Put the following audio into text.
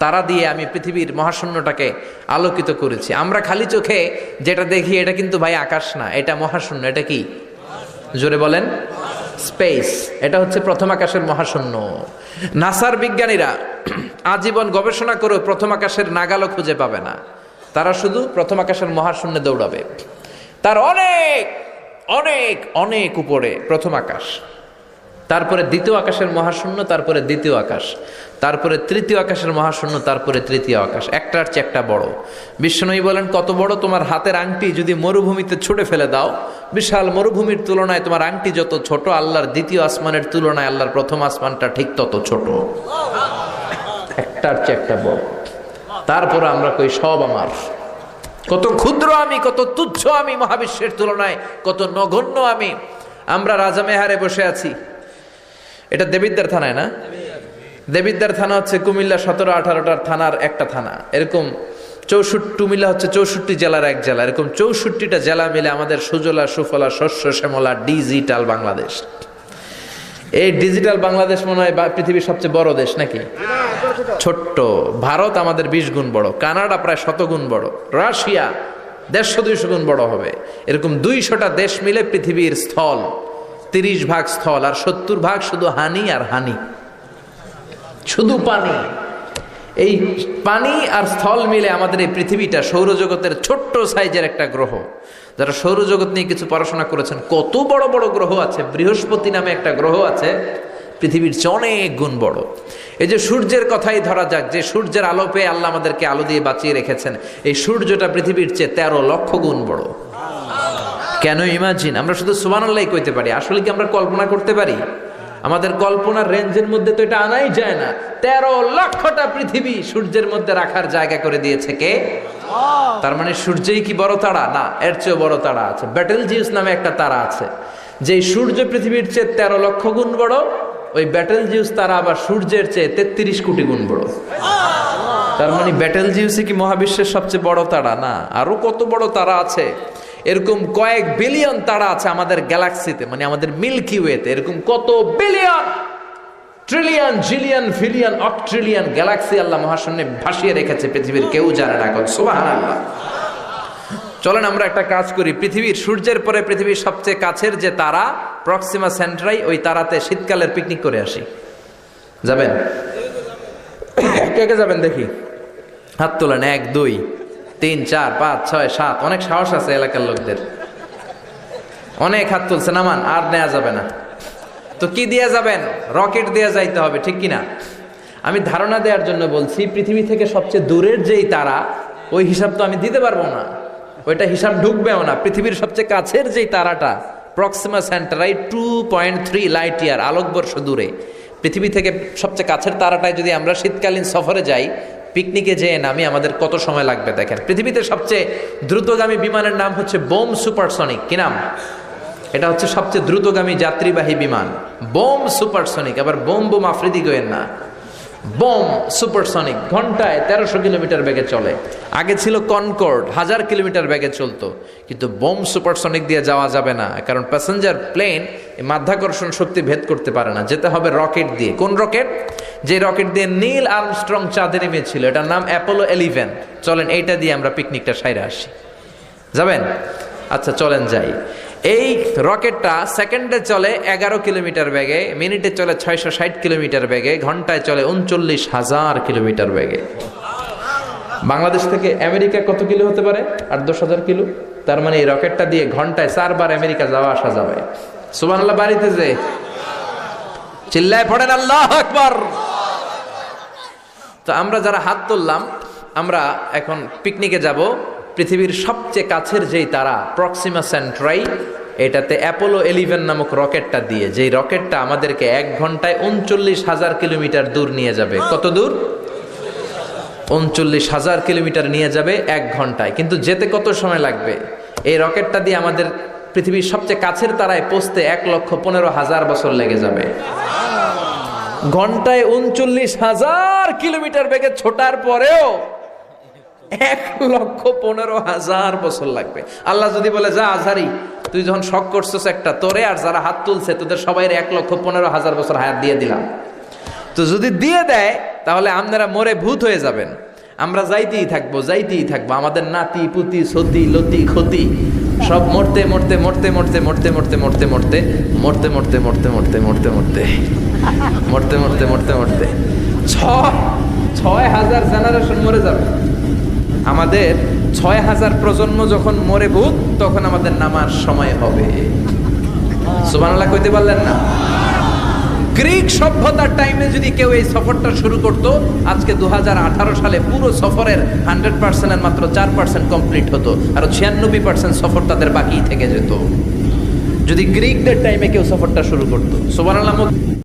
তারা দিয়ে আমি পৃথিবীর মহাশূন্যটাকে আলোকিত করেছি। আমরা খালি চোখে যেটা দেখি এটা কিন্তু ভাই আকাশ না, এটা মহাশূন্য। এটা কি? জোরে বলেন। স্পেস। এটা হচ্ছে প্রথম আকাশের মহাশূন্য। নাসার বিজ্ঞানীরা আজীবন গবেষণা করেও প্রথম আকাশের নাগালও খুঁজে পাবে না। তারা শুধু প্রথম আকাশের মহাশূন্যে দৌড়াবে। তার অনেক অনেক অনেক উপরে প্রথম আকাশ, তারপরে দ্বিতীয় আকাশের মহাশূন্য, তারপরে দ্বিতীয় আকাশ, তারপরে তৃতীয় আকাশের মহাশূন্য, তারপরে তৃতীয় আকাশ। একটার চেয়ে একটা বড়। বিশ্বনবী বলেন, কত বড় তোমার হাতের আংটি যদি মরুভূমিতে ছুঁড়ে ফেলে দাও, বিশাল মরুভূমির তুলনায় তোমার আংটি যত ছোট, আল্লাহর দ্বিতীয় আসমানের তুলনায় আল্লাহর প্রথম আসমানটা ঠিক তত ছোট। একটার চেয়ে একটা বড়। তারপর আমরা কই সব আমার। কত ক্ষুদ্র আমি, কত তুচ্ছ আমি মহাবিশ্বের তুলনায়, কত নগণ্য আমি। আমরা রাজামেহারে বসে আছি। এটা দেবিদ্বার থানায় না? দেবিদ্বার থানা হচ্ছে কুমিল্লা 17-18টার থানার একটা থানা। এরকম 64 কুমিল্লা হচ্ছে 64 জেলার এক জেলা। এরকম 64টা জেলা মিলে আমাদের সুজলা সুফলা শস্য শ্যামলা ডিজিটাল বাংলাদেশ। এই ডিজিটাল বাংলাদেশ মনে হয় পৃথিবীর সবচেয়ে বড় দেশ নাকি? ছোট্ট। ভারত আমাদের 20 গুণ বড়, কানাডা প্রায় 100 গুণ বড়, রাশিয়া 150-200 গুণ বড় হবে। এরকম 200টা দেশ মিলে পৃথিবীর স্থল 30 ভাগ স্থল, আর 70 ভাগ শুধু হানি আর হানি, শুধু পানি। এই পানি আর স্থল মিলে আমাদের এই পৃথিবীটা সৌরজগতের ছোট্ট সাইজের একটা গ্রহ। যারা সৌরজগৎ নিয়ে কিছু পড়াশোনা করেছেন, কত বড় বড় গ্রহ আছে। বৃহস্পতি নামে একটা গ্রহ আছে, পৃথিবীর চেয়ে অনেক গুণ বড়। এই যে সূর্যের কথাই ধরা যাক, যে সূর্যের আলো পেয়ে আল্লাহ আমাদেরকে আলো দিয়ে বাঁচিয়ে রেখেছেন, এই সূর্যটা পৃথিবীর চেয়ে 13 লক্ষ গুণ বড়। কেন ইমাজিন? আমরা শুধু সুবহানাল্লাহ কইতে পারি, আসলে কি আমরা কল্পনা করতে পারি? আমাদের কল্পনার রেঞ্জের মধ্যে তো এটা আনাই যায় না। 13 লক্ষটা পৃথিবী সূর্যের মধ্যে রাখার জায়গা করে দিয়েছে কে? তার মানে সূর্যই কি বড় তারা? না, এর চেয়ে বড় তারা আছে। বেটেলজিউস নামে একটা তারা আছে, যে সূর্য পৃথিবীর চেয়ে 13 লক্ষ গুণ বড়। ওই বেটেলজিউস তারা আবার সূর্যের চেয়ে 33 কোটি গুণ বড়। তার মানে বেটেলজিউসই কি মহাবিশ্বের সবচেয়ে বড় তারা? না, আরো কত বড় তারা আছে। এরকম কয়েক বিলিয়ন তারা আছে আমাদের গ্যালাক্সিতে, মানে আমাদের মিল্কি ওয়েতে। এরকম কত বিলিয়ন, ট্রিলিয়ন, জিলিয়ন, ফিলিয়ন, অক্ট্রিলিয়ন গ্যালাক্সি আল্লাহ মহাশূন্যে ভাসিয়ে রেখেছে, পৃথিবীর কেউ জানে না। সুবহানাল্লাহ। চলেন আমরা একটা কাজ করি, পৃথিবীর সূর্যের পরে পৃথিবীর সবচেয়ে কাছের যে তারা প্রক্সিমা সেন্ট্রাই, ওই তারাতে শীতকালের পিকনিক করে আসি। যাবেন? কে কে যাবেন দেখি? হাত তোলেন। 1 2 3 4 5 6 7। অনেক সাহস আছে এলাকার লোকদের, অনেক হাত তুলছে। নামান, আর নেওয়া যাবে না। তো কি দিয়ে যাবেন? রকেট দিয়ে যাইতে হবে, ঠিক কিনা? আমি ধারণা দেওয়ার জন্য বলছি, পৃথিবী থেকে সবচেয়ে দূরের যেই তারা, ওই হিসাব তো আমি দিতে পারবো না, ওইটা হিসাব ঢুকবেও না। পৃথিবীর সবচেয়ে কাছের যেই তারাটা প্রক্সিমা সেন্টারাই 2.3 লাইট ইয়ার, আলোকবর্ষ দূরে। পৃথিবী থেকে সবচেয়ে কাছের তারাটায় যদি আমরা শীতকালীন সফরে যাই, পিকনিকে যেয়ে নামি, আমাদের কত সময় লাগবে দেখেন। পৃথিবীতে সবচেয়ে দ্রুতগামী বিমানের নাম হচ্ছে বোম সুপারসনিক। কি নাম? এটা হচ্ছে সবচেয়ে দ্রুতগামী যাত্রীবাহী বিমান, বোম সুপারসনিক। আবার বোম বোম আফ্রিদি গোয়েন না, বোম সুপারসনিক। ঘন্টায় 1300 কিলোমিটার বেগে চলে। আগে ছিল কনকর্ড, 1000 কিলোমিটার বেগে চলতো। কিন্তু বোম সুপারসনিক দিয়ে যাওয়া যাবে না, কারণ প্যাসেঞ্জার প্লেন মাধ্যাকর্ষণ শক্তি ভেদ করতে পারে না। যেতে হবে রকেট দিয়ে। কোন রকেট? যে রকেট দিয়ে নীল আর্মস্ট্রং চাঁদে নেমেছিল, এটার নাম অ্যাপোলো 11। চলেন এইটা দিয়ে আমরা পিকনিকটা সাইরে আসি। যাবেন? আচ্ছা চলেন যাই। এই রকেটটা সেকেন্ডে চলে 11 কিলোমিটার বেগে, মিনিটে চলে 660 কিলোমিটার বেগে, ঘন্টায় চলে 39,000 কিলোমিটার বেগে। বাংলাদেশ থেকে আমেরিকা কত কিলো হতে পারে? 8-10 কিলো। তার মানে এই রকেটটা দিয়ে ঘন্টায় 4 বার আমেরিকা যাওয়া আসা যাবে। সুবহানাল্লাহ। বাড়িতে যে চিল্লায় পড়েন আল্লাহু আকবার। তো আমরা যারা হাত তুললাম, আমরা এখন পিকনিকে যাব। পৃথিবীর সবচেয়ে কাছের যেই তারা প্রক্সিমা সেন্ট্রাই, এটাতে অ্যাপোলো 11 নামক রকেটটা দিয়ে, যেই রকেটটা আমাদেরকে 1 ঘন্টায় 39,000 কিলোমিটার দূর নিয়ে যাবে। কত দূর? 39,000 কিলোমিটার নিয়ে যাবে 1 ঘন্টায়। কিন্তু যেতে কত সময় লাগবে? এই রকেটটা দিয়ে আমাদের পৃথিবীর সবচেয়ে কাছের তারায় পৌঁছতে 1,15,000 বছর লেগে যাবে। ঘন্টায় 39,000 কিলোমিটার বেগে ছোটার পরেও 1,15,000 বছর লাগবে। আল্লাহ যদি বলে, যা আজহারি, তুই যখন শখ করছিস একটা, তোরে আর যারা হাত তুলছে তোদের সবাই 1,15,000 বছর হায়াত দিয়ে দিলাম। তো যদি দিয়ে দেয় তাহলে আপনারা মরে ভূত হয়ে যাবেন, আমরা যাইতেই থাকবো আমাদের নাতি পুতি সতি লতি ক্ষতি সব মরতে মরতে মরতে মরতে মরতে মরতে মরতে মরতে মরতে মরতে মরতে মরতে মরতে মরতে মরতে মরতে মরতে মরতে 6,000 জেনারেশন মরে যাবে। আমাদের 6,000 প্রজন্ম যখন মরে ভূত, তখন আমাদের নামার সময় হবে। সুবহানাল্লাহ কইতে পারলেন না? গ্রিক সভ্যতার টাইমে যদি কেউ এই সফরটা শুরু করতো, আজকে 2018 সালে পুরো সফরের 100%-এর মাত্র 4% কমপ্লিট হতো, আর 96% সফর তাদের বাকি থেকে যেত। যদি গ্রিকদের টাইমে কেউ সফরটা শুরু করতো। সুবহানাল্লাহ।